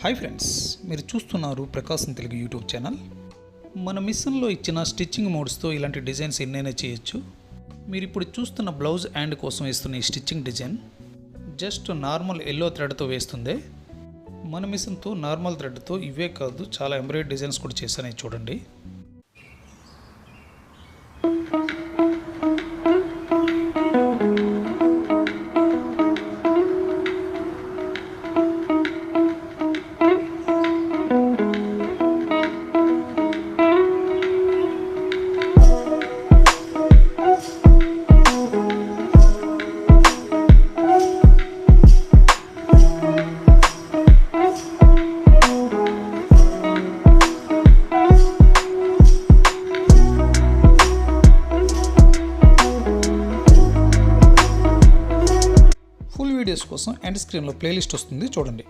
Hi friends, మీరు చూస్తున్నారు ప్రకాశం Telugu YouTube channel. మన మిషన్లో ఇచ్చిన స్టిచ్చింగ్ మోడ్స్తో ఇలాంటి డిజైన్స్ ఎన్నైనా చేయొచ్చు. మీరు ఇప్పుడు చూస్తున్న బ్లౌజ్ హ్యాండ్ కోసం వేస్తున్న ఈ stitching design just normal yellow థ్రెడ్తో వేస్తుంది. మన మిషన్తో నార్మల్ థ్రెడ్తో ఇవే కాదు, చాలా ఎంబ్రాయిడరీ డిజైన్స్ కూడా చేశాను, చూడండి. ఫుల్ వీడియోస్ కోసం ఎండ్ స్క్రీన్లో ప్లేలిస్ట్ వస్తుంది, చూడండి.